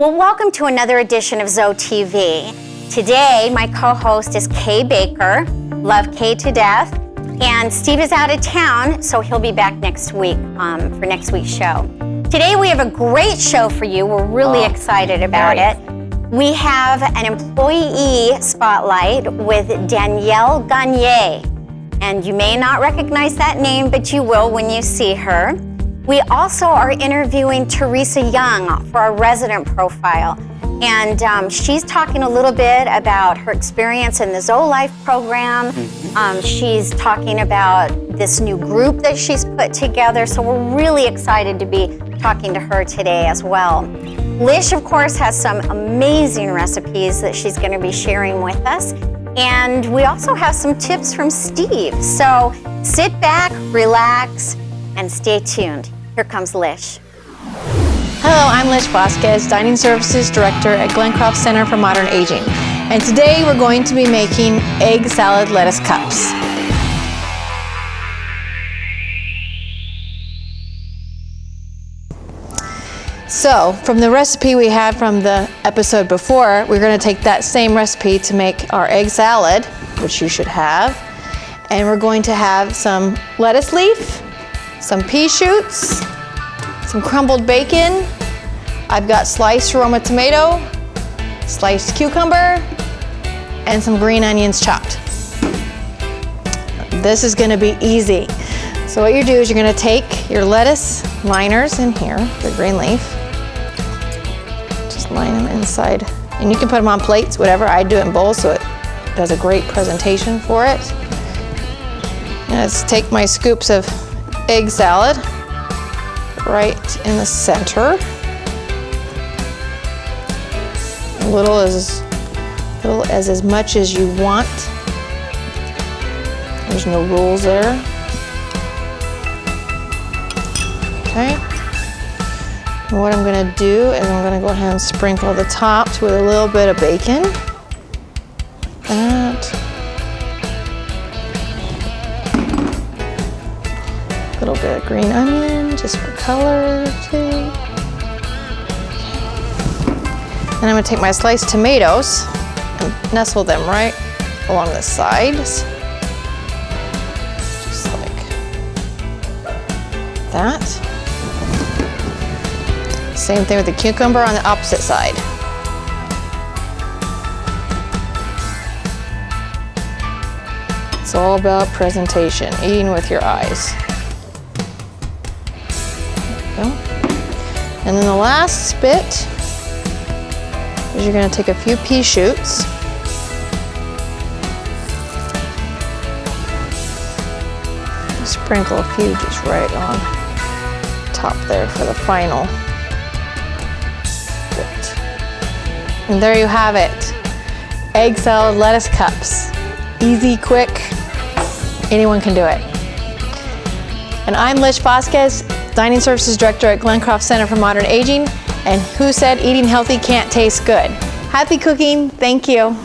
Well, welcome to another edition of ZoeTV. Today, my co-host is Kay Baker. Love Kay to death. And Steve is out of town, so he'll be back next week for next week's show. Today, we have a great show for you. We're really excited about it. We have an employee spotlight with Danielle Gagne. And you may not recognize that name, but you will when you see her. We also are interviewing Teresa Young for our resident profile. And she's talking a little bit about her experience in the Zoe Life program. She's talking about this new group that she's put together. So we're really excited to be talking to her today as well. Lish, of course, has some amazing recipes that she's going to be sharing with us. And we also have some tips from Steve. So sit back, relax, and stay tuned. Here comes Lish. Hello, I'm Lish Vasquez, Dining Services Director at Glencroft Center for Modern Aging. And today we're going to be making egg salad lettuce cups. So, from the recipe we had from the episode before, we're going to take that same recipe to make our egg salad, which you should have. And we're going to have some lettuce leaf, some pea shoots, some crumbled bacon. I've got sliced Roma tomato, sliced cucumber, and some green onions chopped. This is going to be easy. So what you do is you're going to take your lettuce liners in here, the green leaf, just line them inside. And you can put them on plates, whatever. I do it in bowls so it does a great presentation for it. And let's take my scoops of egg salad right in the center. Little as much as you want. There's no rules there. Okay. And what I'm going to do is I'm going to go ahead and sprinkle the tops with a little bit of bacon. That. A little bit of green onion, just for color too. And I'm going to take my sliced tomatoes and nestle them right along the sides. Just like that. Same thing with the cucumber on the opposite side. It's all about presentation, eating with your eyes. There we go. And then the last bit is you're going to take a few pea shoots. Sprinkle a few just right on top there for the final bit. And there you have it. Egg salad lettuce cups. Easy, quick, anyone can do it. And I'm Lish Vasquez, Dining Services Director at Glencroft Center for Modern Aging. And who said eating healthy can't taste good? Happy cooking, thank you.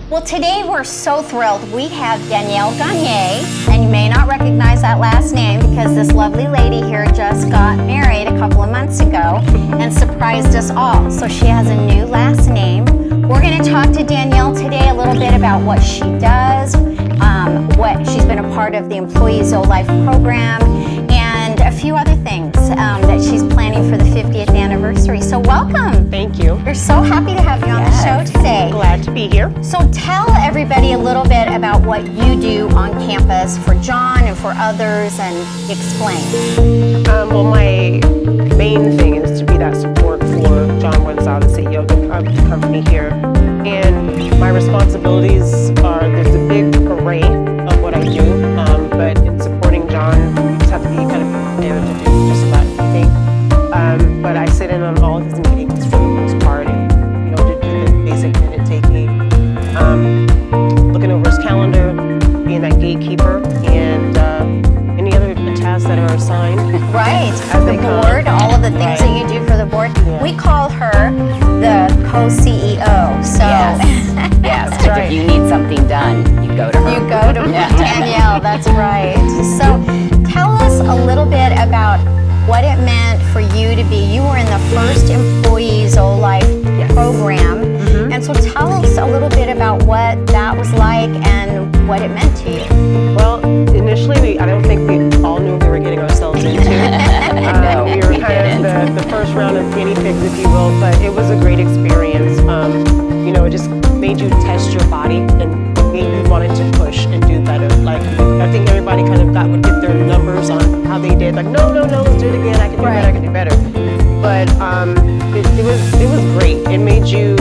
Well, today we're so thrilled. We have Danielle Gagne, and you may not recognize that last name because this lovely lady here just got married a couple of months ago and surprised us all. So she has a new last name. We're going to talk to Danielle today a little bit about what she does, what she's been a part of the Employee Zoe Life program, and a few other things that she's planning for the 50th anniversary. So welcome. Thank you. We're so happy to have you on the show today. Glad to be here. So tell everybody a little bit about what you do on campus for John and for others, and explain. Well, my main thing is to be that support for John Winslow, the CEO of the company here. And my responsibilities are, there's a big array of what I do, but in supporting John, you just have to be kind of prepared to do just about anything. But I sit in on all of his meetings for the most part, and to do the basic minute taking, looking over his calendar, being that gatekeeper, and any other tasks that are assigned. Right, the board, all of the things that you do for the board. Yeah. We call her the co-CEO. So yes, that's right. If you need something done, you go to her. You go to Danielle, that's right. So tell us a little bit about what it meant for you to be. You were in the first Employee Zoe guinea pigs, if you will, but it was a great experience. It just made you test your body and made you wanted to push and do better. Like, I think everybody kind of would get their numbers on how they did. Like, no, let's do it again. I can do better. I can do better. But it was great. It made you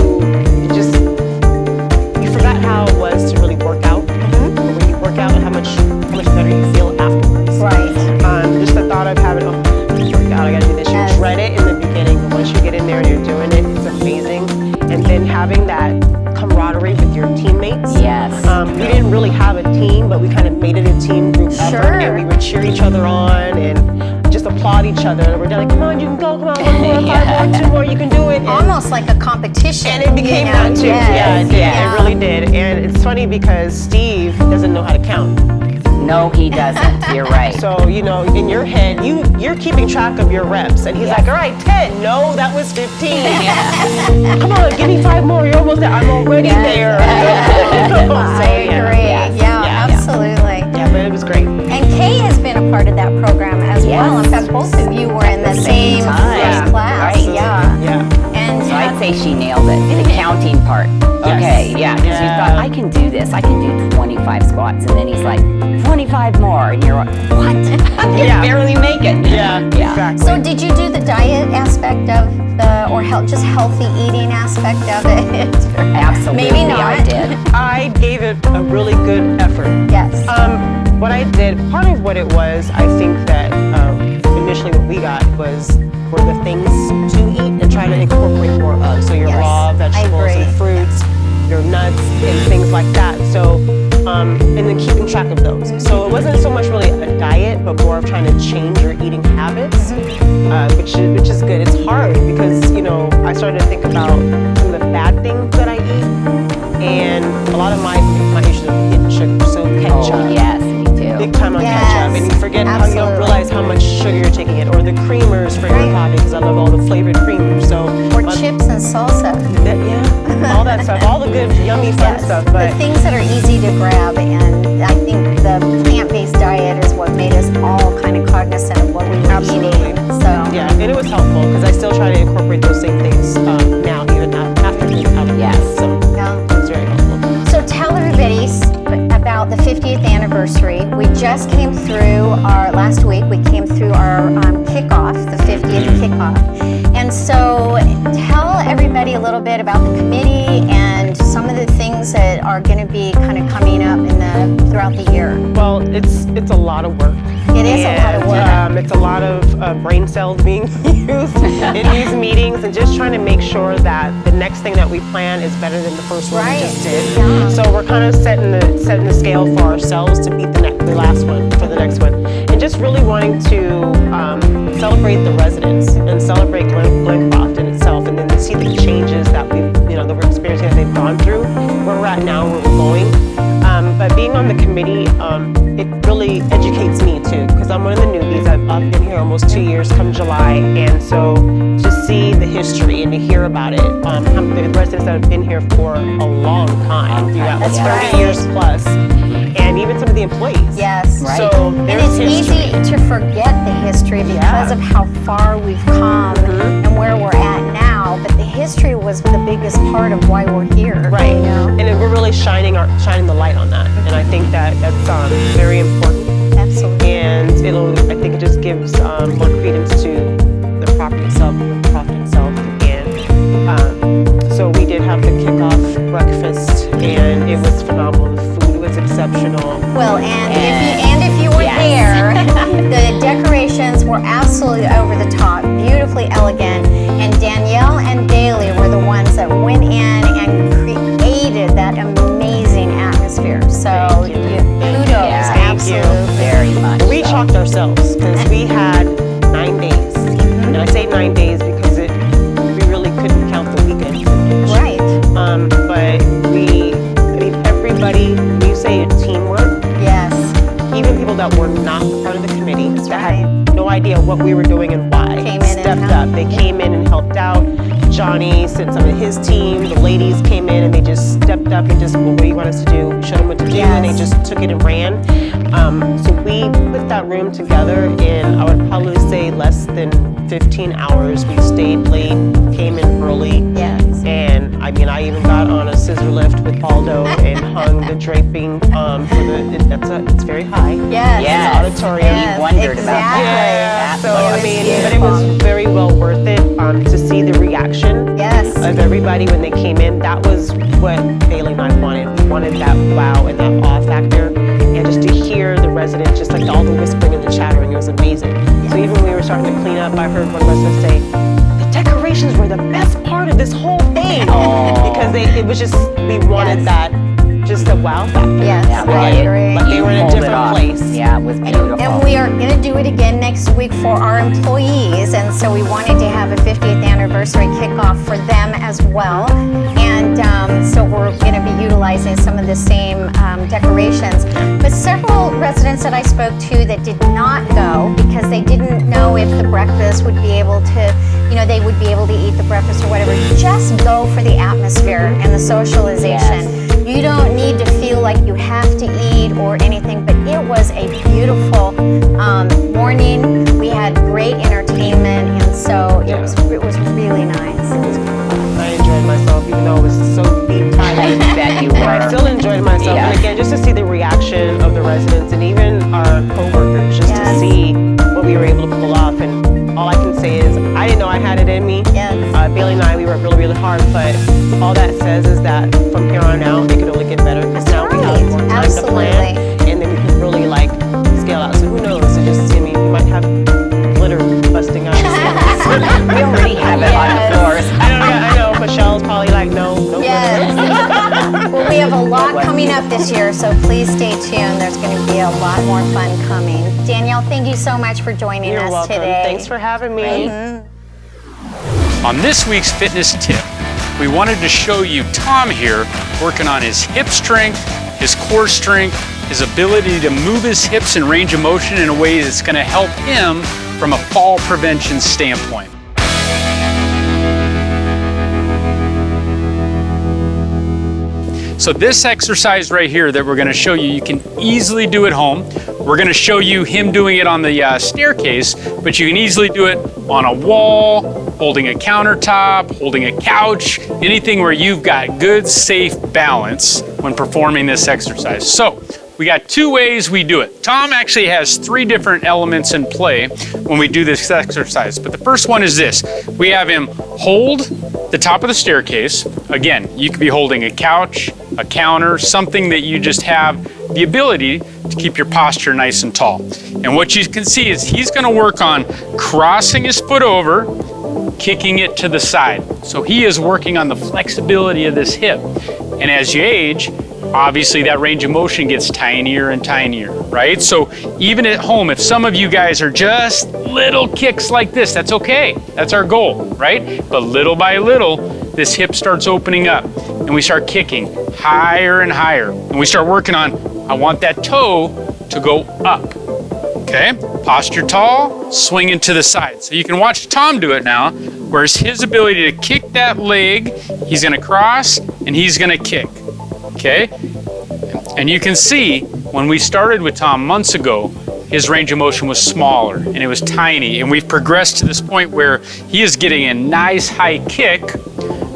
forgot how it was to really work out. When you work out, and how much better you feel afterwards. Right. Just the thought of having, oh, God, I gotta do this. You dread it in the beginning, but once you get in there and you're doing it, it's amazing. And then having that camaraderie with your teammates. Yes. We didn't really have a team, but we kind of made it a team group effort, and we would cheer each other on and just applaud each other. We're like, come on, you can go, come on, 1 more, 5 more, 2 more, you can do it. And Almost like a competition. And it became that too. Yeah, it did. It really did. And it's funny because Steve doesn't know how to count. No, he doesn't. You're right. So, in your head, you're keeping track of your reps. And he's like, all right, 10. No, that was 15. Come on, give me 5 more. You're almost there. I'm already there. I agree. Yeah, absolutely. Yeah, but it was great. And Kay has been a part of that program as well. In fact, both of you were in the same first class. Right. Yeah. And So I'd say she nailed it. The counting part. Okay, yeah. Because you thought, I can do this. I can do 25 squats. And then he's like, 25 more. And you're like, what? I can barely make it. Yeah, exactly. So did you do the diet aspect of just healthy eating aspect of it? Absolutely, Maybe not. I did. I gave it a really good effort. Yes. What I did, part of what it was, I think that initially what we got were the things to eat and try to incorporate more of. So your raw vegetables and fruits, your nuts and things like that. So, and then keeping track of those. So it wasn't so much really a diet, but more of trying to change your eating habits, which is good. It's hard because, I started to think about some of the bad things that I eat. And a lot of my issues are hidden sugar, so ketchup. Oh, yes, me too. Big time on ketchup, and you forget how you don't realize how much sugar you're taking in, or the creamers for your coffee, because I love all the flavored creamers. So or chips and salsa. All that stuff, all the good, yummy, fun stuff. But the things that are easy to grab, and I think the plant-based diet is what made us all kind of cognizant of what we were eating. So yeah, and it was helpful because I still try to incorporate those same things now, even after being out of it. So it's very helpful. So tell everybody about the 50th anniversary. We just came through last week, we came through our kickoff, the 50th kickoff. And so tell everybody a little bit about the committee and some of the things that are going to be kind of coming up throughout the year. Well, it's a lot of work. It is a lot of work. It's a lot of brain cells being used in these meetings, and just trying to make sure that the next thing that we plan is better than the first one we just did. Yeah. So we're kind of setting the scale for ourselves to beat the last one for the next one, and just really wanting to celebrate the residents and celebrate Glencroft in itself, and then to see the changes that that we're experiencing, that they've gone through, where we're at now, where we're going. But being on the committee, it really educates me too, because I'm one of the newbies. I've been here almost 2 years come July, and so to see the history and to hear about it, the residents that have been here for a long time, That's 30 years plus, and even some of the employees. Yes. Right. So And there's it's history. easy to forget the history because of how far we've come and where we're at now. But the history was the biggest part of why we're here. Right, You know? and we're really shining the light on that, and I think that that's very important. Absolutely. And I think it just gives more credence to the property itself, the profit itself. And so we did have the kickoff breakfast, and it was phenomenal. The food was exceptional. Well, and if you were there, the decorations were absolutely over the top, beautifully elegant, and Danielle and Daly were the ones that went in and created that amazing atmosphere. So kudos, absolutely. Very much. We chalked ourselves because we had 9 days, and I say 9 days because Johnny sent some of his team. The ladies came in and they just stepped up and just, well, what do you want us to do? We showed them what to do, and they just took it and ran. So we put that room together in, I would probably say, less than 15 hours. We stayed late, came in early. Yes. And I mean, I even got on a scissor lift with Baldo and hung the draping for it's very high. Yes. Yes. Auditorium. Yes, We wondered about exactly. that. So It I was mean, beautiful. but it was very well worth it to see the reaction Yes. of everybody when they came in. That was what Bailey and I wanted. We wanted that wow and that awe factor, and just to hear the residents, just like all the whispering and the chattering, it was amazing. So even when we were starting to clean up, I heard one resident say, "The decorations were the best part of this whole thing," because it was just, we wanted that, just a wow factor. Yes, I agree. Like they were in a Pulled it different off. place. Yeah, it was beautiful. And we are going to do it again next week for our employees, and so we wanted to have a 50th anniversary kickoff for them as well. And so we're going to be utilizing some of the same decorations. But several residents that I spoke to that did not go because they didn't know if the breakfast would be able to, they would be able to eat the breakfast or whatever. Just go for the atmosphere and the socialization. You don't need to feel like you have to eat or anything, but it was a beautiful morning. We had great entertainment, and so it was really nice. I enjoyed myself, even though it was so deep I tired. bet you But I were. still enjoyed myself. Yeah. And again, just to see the reaction of the residents and even our coworkers, just Yes. to see what we were able to pull off. And all I can say is, I didn't know I had it in me. Yes. Bailey and I, we worked really, really hard. But all that says is that from here on out, it could only get better. Because now we have more time to plan, and then we can really scale out. So who knows? It just, we might have glitter busting out. We already have it on the floors. I know. Michelle's probably like, no glitter. Yes. Well, we have a lot coming up this year, so please stay tuned. There's going to be a lot more fun coming. Danielle, thank you so much for joining You're us welcome. today. Thanks for having me. On this week's fitness tip, we wanted to show you Tom here working on his hip strength, his core strength, his ability to move his hips and range of motion in a way that's going to help him from a fall prevention standpoint. So this exercise right here that we're going to show you, you can easily do at home. We're going to show you him doing it on the staircase, but you can easily do it on a wall, holding a countertop, holding a couch, anything where you've got good, safe balance when performing this exercise. So we got two ways we do it. Tom actually has 3 different elements in play when we do this exercise, but the first one is this. We have him hold the top of the staircase. Again, you could be holding a couch, a counter, something that you just have the ability to keep your posture nice and tall. And what you can see is he's going to work on crossing his foot over, kicking it to the side. So he is working on the flexibility of this hip. And as you age, obviously that range of motion gets tinier and tinier, right? So even at home, if some of you guys are just little kicks like this, that's okay. That's our goal, right? But little by little, this hip starts opening up and we start kicking higher and higher. And we start working on, I want that toe to go up, okay? Posture tall, swing into the side. So you can watch Tom do it now, whereas his ability to kick that leg, he's gonna cross and he's gonna kick. Okay? And you can see when we started with Tom months ago, his range of motion was smaller and it was tiny. And we've progressed to this point where he is getting a nice high kick,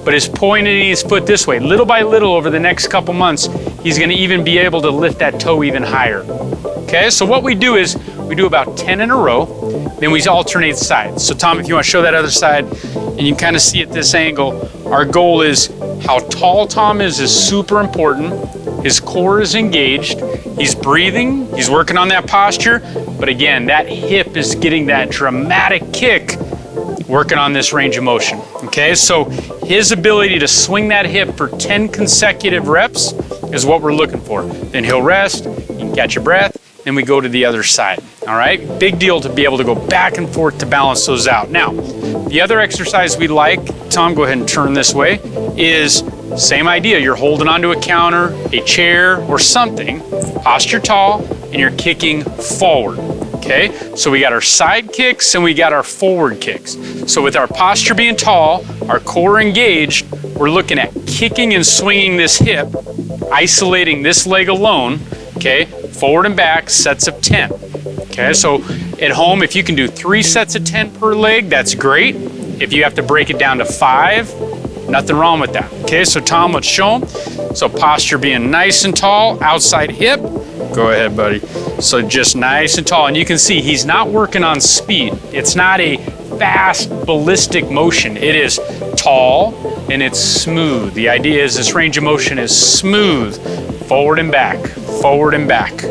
but is pointing his foot this way. Little by little over the next couple months, he's gonna even be able to lift that toe even higher. Okay, so what we do is we do about 10 in a row, then we alternate sides. So Tom, if you wanna show that other side, and you can kind of see at this angle, our goal is how tall Tom is super important. His core is engaged, he's breathing, he's working on that posture, but again, that hip is getting that dramatic kick, working on this range of motion, okay? So his ability to swing that hip for 10 consecutive reps is what we're looking for. Then he'll rest, you can catch your breath, then we go to the other side, all right? Big deal to be able to go back and forth to balance those out. Now, the other exercise we like, Tom, go ahead and turn this way, is same idea. You're holding onto a counter, a chair, or something, posture tall, and you're kicking forward, Okay, so we got our side kicks and we got our forward kicks. So with our posture being tall, our core engaged, we're looking at kicking and swinging this hip, isolating this leg alone, okay, forward and back, sets of 10. Okay, so at home, if you can do 3 sets of 10 per leg, that's great. If you have to break it down to 5, nothing wrong with that. Okay, so Tom, let's show them. So posture being nice and tall, outside hip. Go ahead, buddy. So just nice and tall. And you can see he's not working on speed. It's not a fast ballistic motion. It is tall and it's smooth. The idea is this range of motion is smooth, forward and back, forward and back.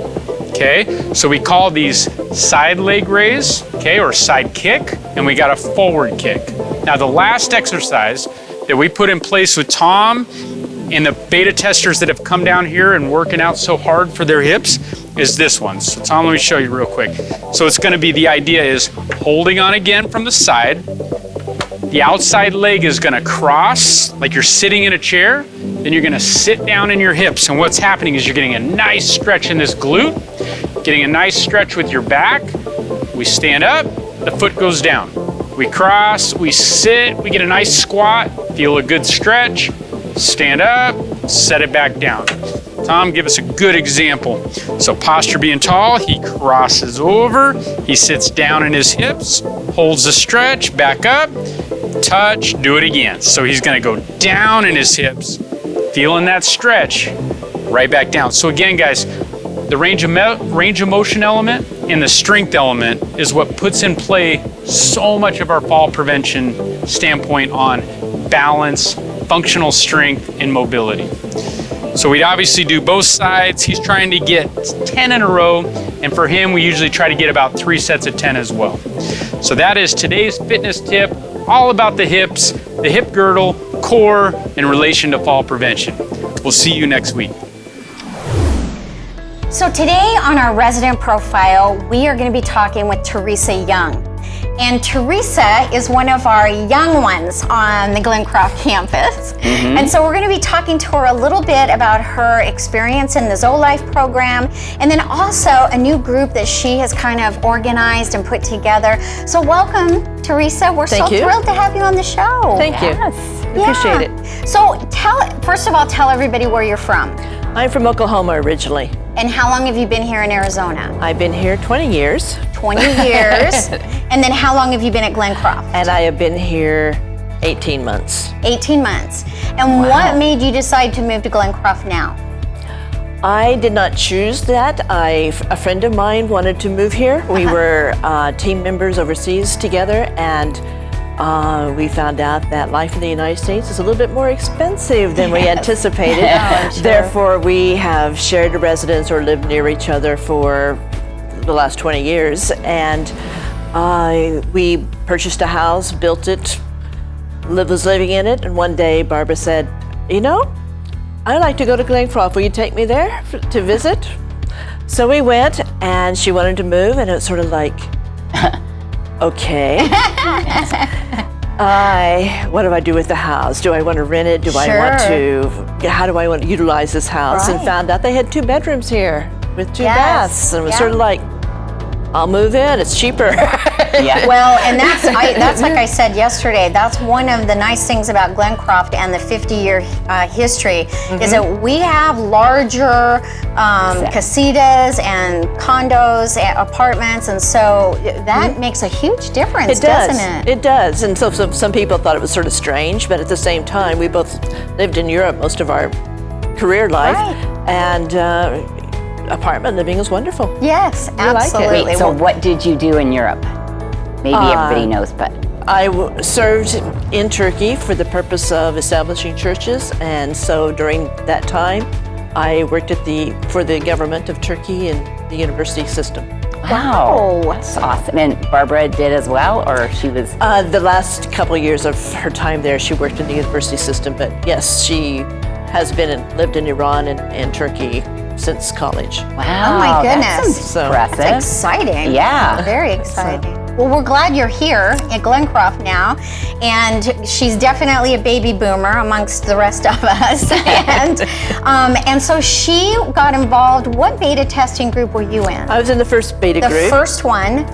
Okay, so we call these side leg raise, okay, or side kick, and we got a forward kick. Now the last exercise that we put in place with Tom and the beta testers that have come down here and working out so hard for their hips is this one. So Tom, let me show you real quick. So it's gonna be, the idea is holding on again from the side. The outside leg is gonna cross like you're sitting in a chair. Then you're gonna sit down in your hips. And what's happening is you're getting a nice stretch in this glute, getting a nice stretch with your back. We stand up, the foot goes down. We cross, we sit, we get a nice squat, feel a good stretch, stand up, set it back down. Tom, give us a good example. So posture being tall, he crosses over, he sits down in his hips, holds the stretch, back up, touch, do it again. So he's gonna go down in his hips, feeling that stretch, right back down. So again, guys, the range of motion element and the strength element is what puts in play so much of our fall prevention standpoint on balance, functional strength, and mobility. So we'd obviously do both sides. He's trying to get 10 in a row, and for him, we usually try to get about 3 sets of 10 as well. So that is today's fitness tip, all about the hips, the hip girdle, core, in relation to fall prevention. We'll see you next week. So today on our resident profile, we are going to be talking with Teresa Young. And Teresa is one of our young ones on the Glencroft campus. And so we're going to be talking to her a little bit about her experience in the ZoeLife program, and then also a new group that she has kind of organized and put together. So welcome, Teresa. We're so thrilled to have you on the show. Thank you. Appreciate it. So first of all, tell everybody where you're from. I'm from Oklahoma originally. And how long have you been here in Arizona? I've been here 20 years. 20 years. And then how long have you been at Glencroft? And I have been here 18 months. 18 months. And what made you decide to move to Glencroft now? I did not choose that. A friend of mine wanted to move here. We were team members overseas together, and we found out that life in the United States is a little bit more expensive than we anticipated. Sure. Therefore, we have shared a residence or lived near each other for the last 20 years. And we purchased a house, built it, was living in it. And one day, Barbara said, you know, I'd like to go to Glencroft. Will you take me there to visit? So we went, and she wanted to move, and it was sort of like, okay. What do I do with the house? Do I want to rent it? Do I want to, how do I want to utilize this house? And found out they had 2 bedrooms here with 2 baths. And it was sort of like, I'll move in, it's cheaper. Well, and that's like I said yesterday, that's one of the nice things about Glencroft and the 50-year history is that we have larger casitas and condos and apartments, and so that makes a huge difference, doesn't it? It does. And so some people thought it was sort of strange, but at the same time, we both lived in Europe most of our career life, and apartment living is wonderful. Yes, absolutely. Wait, so what did you do in Europe? Maybe everybody knows, but. I served in Turkey for the purpose of establishing churches, and so during that time, I worked for the government of Turkey and the university system. Wow, that's awesome. And Barbara did as well, or she was? The last couple of years of her time there, she worked in the university system, but yes, she has lived in Iran and Turkey since college. Wow, oh my goodness. That's impressive. That's exciting. Yeah. Very exciting. Well, we're glad you're here at Glencroft now, and she's definitely a baby boomer amongst the rest of us. And so she got involved. What beta testing group were you in? I was in the first beta The group. first one.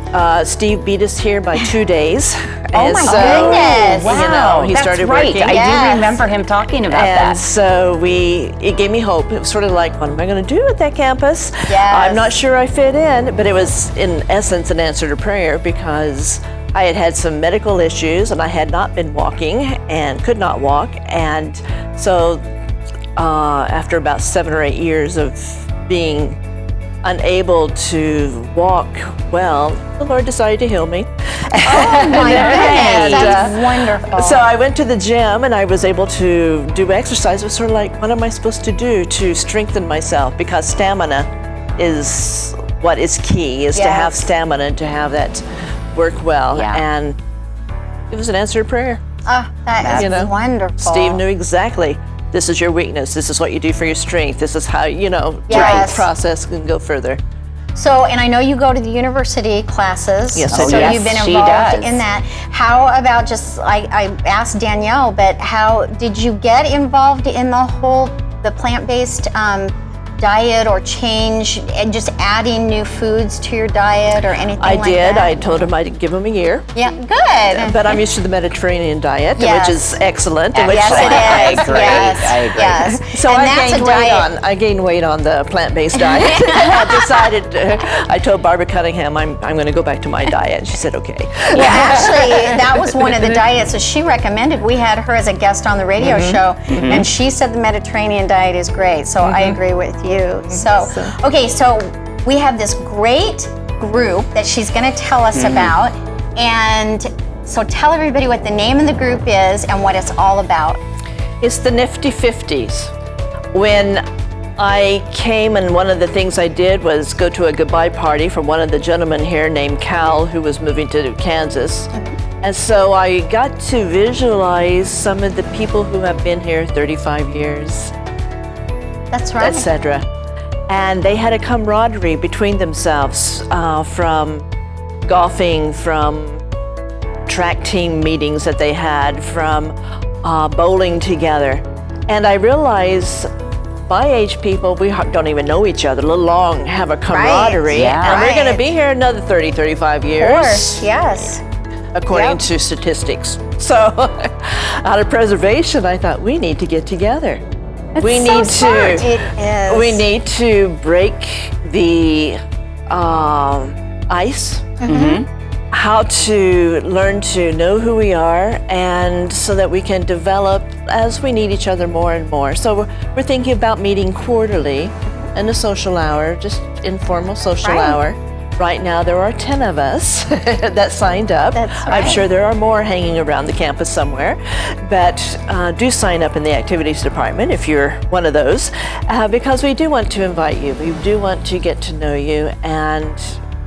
Steve beat us here by 2 days. Oh my goodness! You know, he that's started right. working. I Yes. do remember him talking about And that. so it gave me hope. It was sort of like, what am I going to do at that campus? Yes. I'm not sure I fit in, but it was in essence an answer to prayer because I had had some medical issues and I had not been walking and could not walk. And so after about 7 or 8 years of being unable to walk well, the Lord decided to heal me. Oh my goodness, that's wonderful. So I went to the gym and I was able to do exercise. It was sort of like, what am I supposed to do to strengthen myself? Because stamina is what is key, is to have Yes. stamina and to have that work well. Yeah. And it was an answer to prayer. Oh, that is wonderful. Steve knew exactly, this is your weakness. This is what you do for your strength. This is how, to Yes. process and go further. So, and I know you go to the university classes. Yes, so I do. Yes, you've been she involved does. in that. How about I asked Danielle, but how did you get involved in the plant-based diet or change and just adding new foods to your diet or anything I like did. that? I told him I'd give him a year. Yeah, good. But I'm used to the Mediterranean diet, Yes. which is excellent. and which Yes, it is. I agree. Yes, I agree. yes. So and I that's gained a weight diet. I gained weight on the plant-based diet. I decided. I told Barbara Cunningham I'm going to go back to my diet, and she said okay. Well, actually, that was one of the diets that she recommended. We had her as a guest on the radio show, and she said the Mediterranean diet is great. So I agree with you. So, okay, so we have this great group that she's going to tell us about, and so tell everybody what the name of the group is and what it's all about. It's the Nifty 50s. When I came, and one of the things I did was go to a goodbye party for one of the gentlemen here named Cal, who was moving to Kansas. And so I got to visualize some of the people who have been here 35 years, That's right. etc. And they had a camaraderie between themselves from golfing, from track team meetings that they had, from bowling together. And I realized my age people, we don't even know each other, let alone have a camaraderie. Yeah. And we're going Right. to be here another 30, 35 years. Of course, yes. According Yep. to statistics. So out of preservation, I thought we need to get together. We so need smart. to. It is. We need to break the ice. How to learn to know who we are, and so that we can develop as we need each other more and more. So we're thinking about meeting quarterly in a social hour, just informal social Right. hour. Right now there are 10 of us that signed up. That's I'm right. sure there are more hanging around the campus somewhere, but do sign up in the activities department if you're one of those, because we do want to invite you. We do want to get to know you, and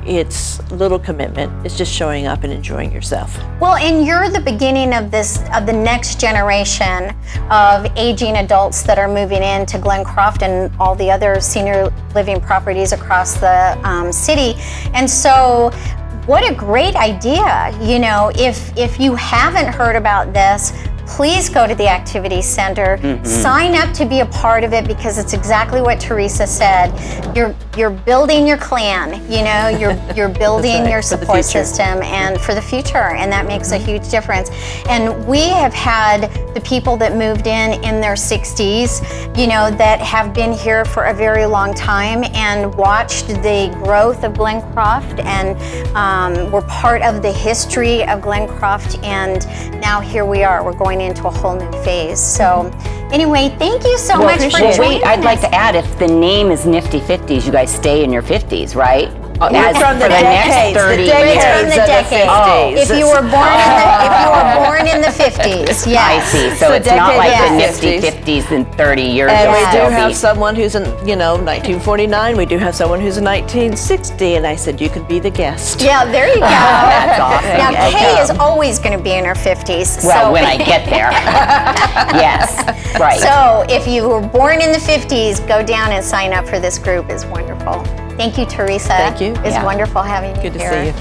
it's little commitment. It's just showing up and enjoying yourself. Well, and you're the beginning of the next generation of aging adults that are moving into Glencroft and all the other senior living properties across the city. And so, what a great idea! If you haven't heard about this, please go to the Activity Center. Sign up to be a part of it, because it's exactly what Teresa said. You're building your clan. You're building right, your for the support future. system and for the future, and that makes a huge difference. And we have had the people that moved in their 60s, that have been here for a very long time and watched the growth of Glencroft, and we're part of the history of Glencroft, and now here we are. We're going into a whole new phase. So anyway, thank you so much for appreciate it. joining Wait, I'd like us. to add, if the name is Nifty 50s, you guys stay in your 50s, right? As from the for the next decades, 30 the years. It's from the decade. decades. If you were born in the 50s, yes. I see. So The it's not like decade the of Nifty 50s. 50s in 30 years. And you'll we do still have be. someone who's in, 1949. We do have someone who's in 1960. And I said, you could be the guest. Yeah, there you go. That's awesome. Now, Okay. Kay is always going to be in her 50s. Well, when I get there. Yes, right. So if you were born in the 50s, go down and sign up for this group. It's wonderful. Thank you, Teresa. Thank you. It's Yeah. wonderful having you Good to here. see you.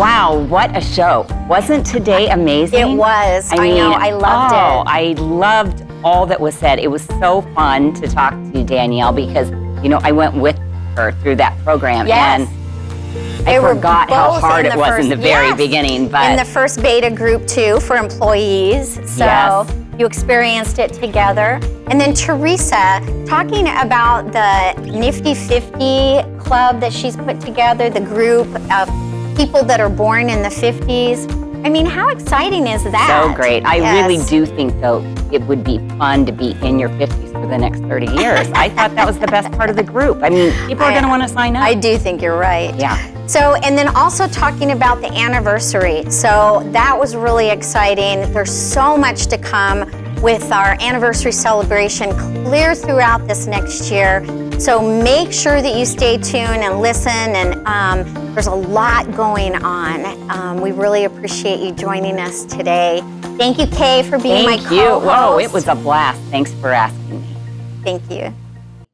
Wow, what a show. Wasn't today amazing? It was. I know, I loved it. I loved all that was said. It was so fun to talk to Danielle because, you know, I went with her through that program. Yes. And They I were forgot how both hard in it the was in first- the very yes, beginning. But in the first beta group too for employees. So Yes. you experienced it together. And then Teresa, talking about the Nifty 50 club that she's put together, the group of people that are born in the 50s. I mean, how exciting is that? so great. I Yes. really do think, though, it would be fun to be in your 50s for the next 30 years. I thought that was the best part of the group. I mean, people are going to want to sign up. I do think you're right. Yeah. So, and then also talking about the anniversary. So that was really exciting. There's so much to come with our anniversary celebration clear throughout this next year. So make sure that you stay tuned and listen, and there's a lot going on. We really appreciate you joining us today. Thank you, Kay, for being my Thank you. co-host. Whoa, it was a blast. Thanks for asking me. Thank you.